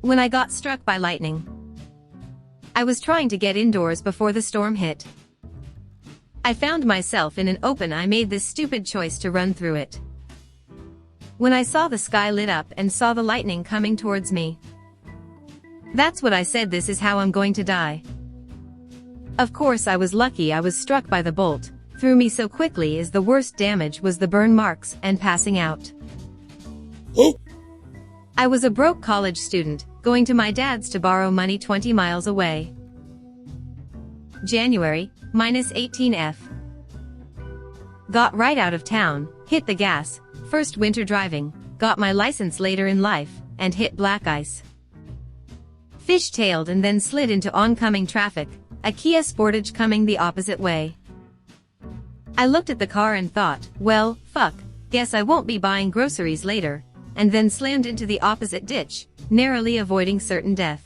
When I got struck by lightning. I was trying to get indoors before the storm hit. I found myself in an open. I made this stupid choice to run through it. When I saw the sky lit up and saw the lightning coming towards me. That's what I said, this is how I'm going to die. Of course I was lucky I was struck by the bolt, through me so quickly as the worst damage was the burn marks and passing out. I was a broke college student, going to my dad's to borrow money 20 miles away. January, -18F. Got right out of town, hit the gas, first winter driving, got my license later in life, and hit black ice. Fish-tailed and then slid into oncoming traffic, a Kia Sportage coming the opposite way. I looked at the car and thought, well, fuck, guess I won't be buying groceries later, and then slammed into the opposite ditch, narrowly avoiding certain death.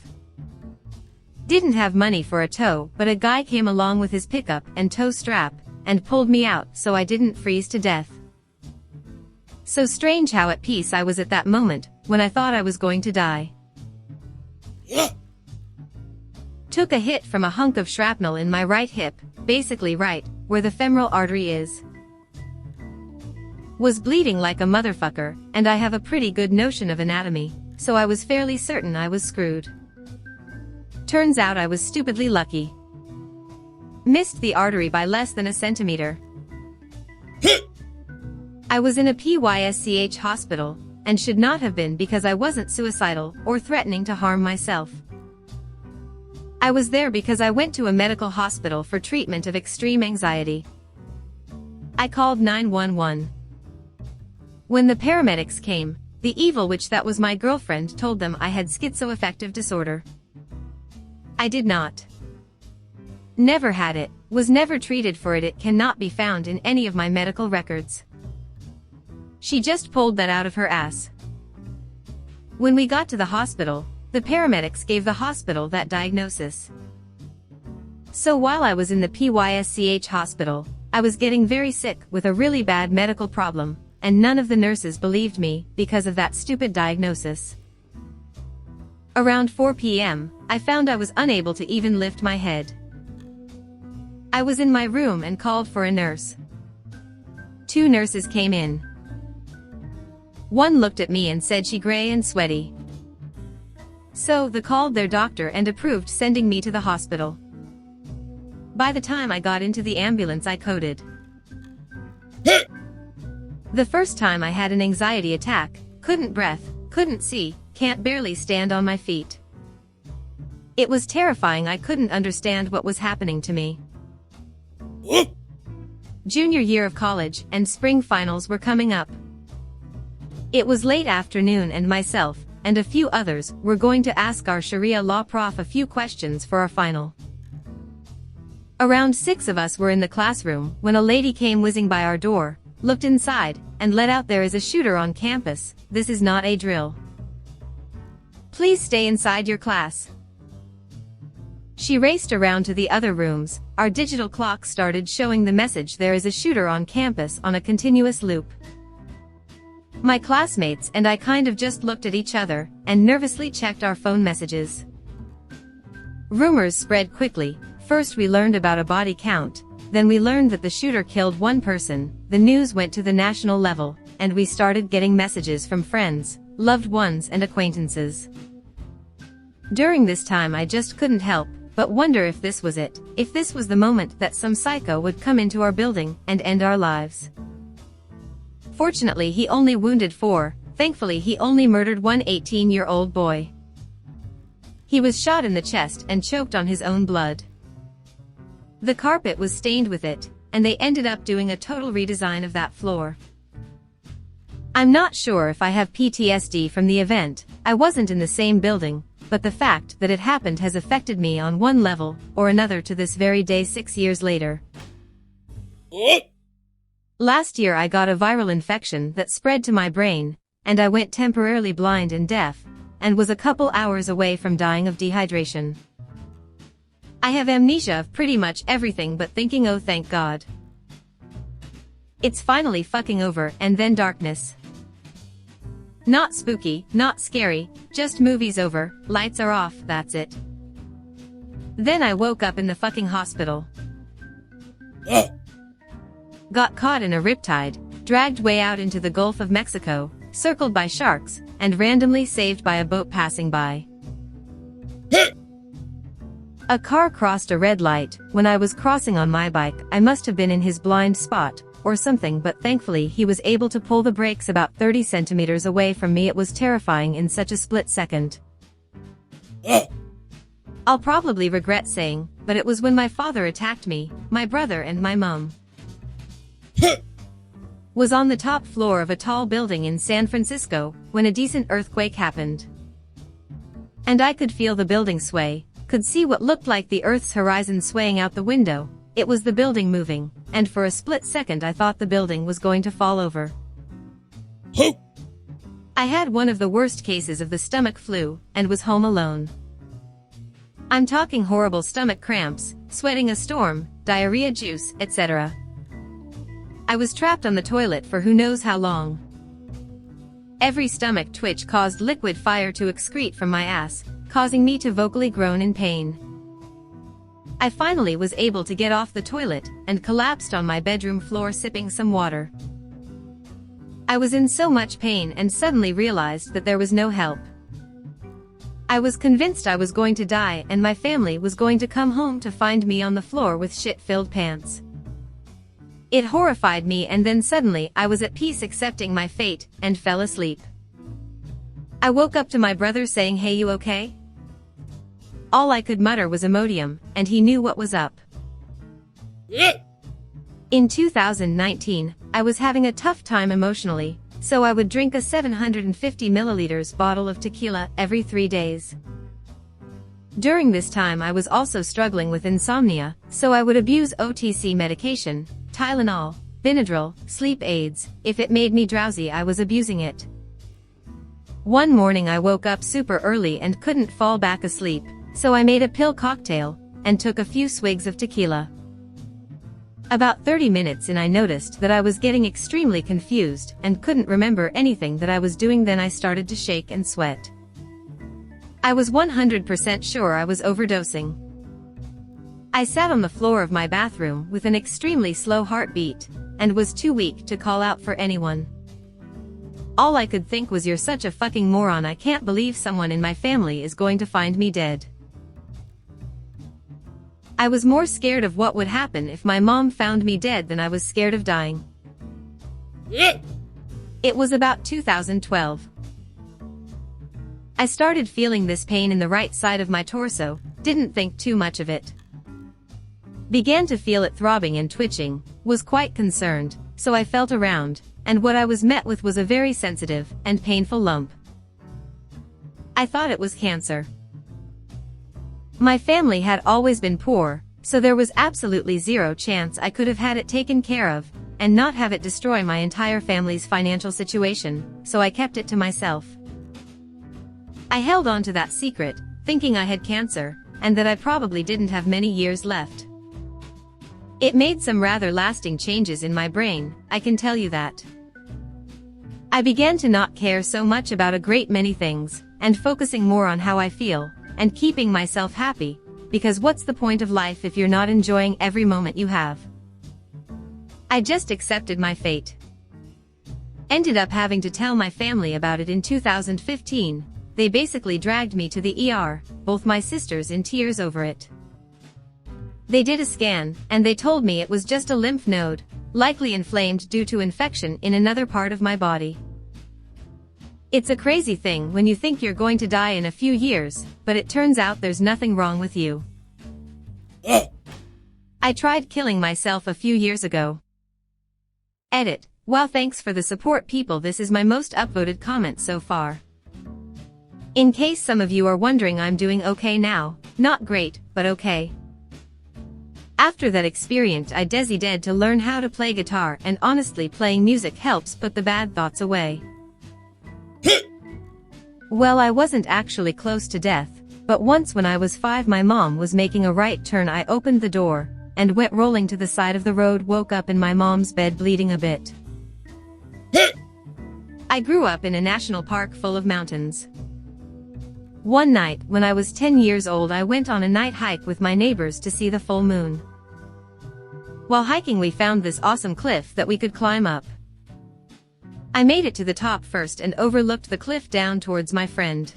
Didn't have money for a tow, but a guy came along with his pickup and tow strap, and pulled me out so I didn't freeze to death. So strange how at peace I was at that moment, when I thought I was going to die. Took a hit from a hunk of shrapnel in my right hip, basically right, where the femoral artery is. Was bleeding like a motherfucker, and I have a pretty good notion of anatomy, so I was fairly certain I was screwed. Turns out I was stupidly lucky. Missed the artery by less than a centimeter. I was in a PYSCH hospital, and should not have been because I wasn't suicidal or threatening to harm myself. I was there because I went to a medical hospital for treatment of extreme anxiety. I called 911. When the paramedics came, the evil witch that was my girlfriend told them I had schizoaffective disorder. I did not. Never had it, was never treated for it. It cannot be found in any of my medical records. She just pulled that out of her ass. When we got to the hospital, the paramedics gave the hospital that diagnosis. So while I was in the PYSCH hospital, I was getting very sick with a really bad medical problem, and none of the nurses believed me because of that stupid diagnosis. Around 4 p.m., I found I was unable to even lift my head. I was in my room and called for a nurse. 2 nurses came in. One looked at me and said she gray and sweaty. So they called their doctor and approved sending me to the hospital. By the time I got into the ambulance I coded. The first time I had an anxiety attack, couldn't breathe, couldn't see, can't barely stand on my feet. It was terrifying. I couldn't understand what was happening to me. Junior year of college and spring finals were coming up. It was late afternoon and myself, and a few others, were going to ask our Sharia law prof a few questions for our final. Around 6 of us were in the classroom when a lady came whizzing by our door, looked inside, and let out, "There is a shooter on campus, this is not a drill. Please stay inside your class." She raced around to the other rooms. Our digital clock started showing the message, "There is a shooter on campus," on a continuous loop. My classmates and I kind of just looked at each other, and nervously checked our phone messages. Rumors spread quickly. First we learned about a body count, then we learned that the shooter killed 1 person, the news went to the national level, and we started getting messages from friends, loved ones and acquaintances. During this time I just couldn't help but wonder if this was it, if this was the moment that some psycho would come into our building and end our lives. Fortunately he only wounded 4, thankfully he only murdered 1 18-year-old boy. He was shot in the chest and choked on his own blood. The carpet was stained with it, and they ended up doing a total redesign of that floor. I'm not sure if I have PTSD from the event. I wasn't in the same building, but the fact that it happened has affected me on one level or another to this very day 6 years later. Last year I got a viral infection that spread to my brain, and I went temporarily blind and deaf, and was a couple hours away from dying of dehydration. I have amnesia of pretty much everything but thinking, oh thank God. It's finally fucking over, and then darkness. Not spooky, not scary, just movie's over, lights are off, that's it. Then I woke up in the fucking hospital. Got caught in a riptide, dragged way out into the Gulf of Mexico, circled by sharks, and randomly saved by a boat passing by. A car crossed a red light. When I was crossing on my bike, I must have been in his blind spot, or something, but thankfully he was able to pull the brakes about 30 centimeters away from me. It was terrifying in such a split second. I'll probably regret saying, but it was when my father attacked me, my brother and my mum. Was on the top floor of a tall building in San Francisco, when a decent earthquake happened. And I could feel the building sway, could see what looked like the Earth's horizon swaying out the window. It was the building moving, and for a split second I thought the building was going to fall over. I had one of the worst cases of the stomach flu, and was home alone. I'm talking horrible stomach cramps, sweating a storm, diarrhea juice, etc. I was trapped on the toilet for who knows how long. Every stomach twitch caused liquid fire to excrete from my ass, causing me to vocally groan in pain. I finally was able to get off the toilet, and collapsed on my bedroom floor sipping some water. I was in so much pain and suddenly realized that there was no help. I was convinced I was going to die and my family was going to come home to find me on the floor with shit-filled pants. It horrified me, and then suddenly I was at peace accepting my fate, and fell asleep. I woke up to my brother saying, "Hey, you okay?" All I could mutter was Imodium, and he knew what was up. In 2019, I was having a tough time emotionally, so I would drink a 750 milliliters bottle of tequila every 3 days. During this time I was also struggling with insomnia, so I would abuse OTC medication, Tylenol, Benadryl, sleep aids. If it made me drowsy I was abusing it. One morning I woke up super early and couldn't fall back asleep, so I made a pill cocktail, and took a few swigs of tequila. About 30 minutes in I noticed that I was getting extremely confused, and couldn't remember anything that I was doing. Then I started to shake and sweat. I was 100% sure I was overdosing. I sat on the floor of my bathroom with an extremely slow heartbeat, and was too weak to call out for anyone. All I could think was, "You're such a fucking moron. I can't believe someone in my family is going to find me dead." I was more scared of what would happen if my mom found me dead than I was scared of dying. It was about 2012. I started feeling this pain in the right side of my torso, didn't think too much of it. Began to feel it throbbing and twitching, was quite concerned, so I felt around, and what I was met with was a very sensitive and painful lump. I thought it was cancer. My family had always been poor, so there was absolutely zero chance I could have had it taken care of, and not have it destroy my entire family's financial situation, so I kept it to myself. I held on to that secret, thinking I had cancer, and that I probably didn't have many years left. It made some rather lasting changes in my brain, I can tell you that. I began to not care so much about a great many things, and focusing more on how I feel, and keeping myself happy, because what's the point of life if you're not enjoying every moment you have? I just accepted my fate. Ended up having to tell my family about it in 2015, they basically dragged me to the ER, both my sisters in tears over it. They did a scan, and they told me it was just a lymph node, likely inflamed due to infection in another part of my body. It's a crazy thing when you think you're going to die in a few years, but it turns out there's nothing wrong with you. I tried killing myself a few years ago. Edit. Wow, thanks for the support, people. This is my most upvoted comment so far. In case some of you are wondering, I'm doing okay now. Not great, but okay. After that experience I decided to learn how to play guitar, and honestly playing music helps put the bad thoughts away. Well, I wasn't actually close to death, but once when I was 5 my mom was making a right turn. I opened the door, and went rolling to the side of the road, woke up in my mom's bed bleeding a bit. I I grew up in a national park full of mountains. One night, when I was 10 years old, I went on a night hike with my neighbors to see the full moon. While hiking, we found this awesome cliff that we could climb up. I made it to the top first and overlooked the cliff down towards my friend.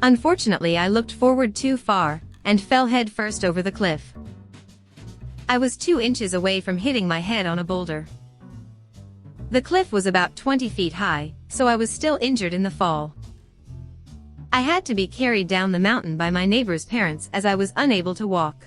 Unfortunately, I looked forward too far and fell head first over the cliff. I was 2 inches away from hitting my head on a boulder. The cliff was about 20 feet high, so I was still injured in the fall. I had to be carried down the mountain by my neighbor's parents as I was unable to walk.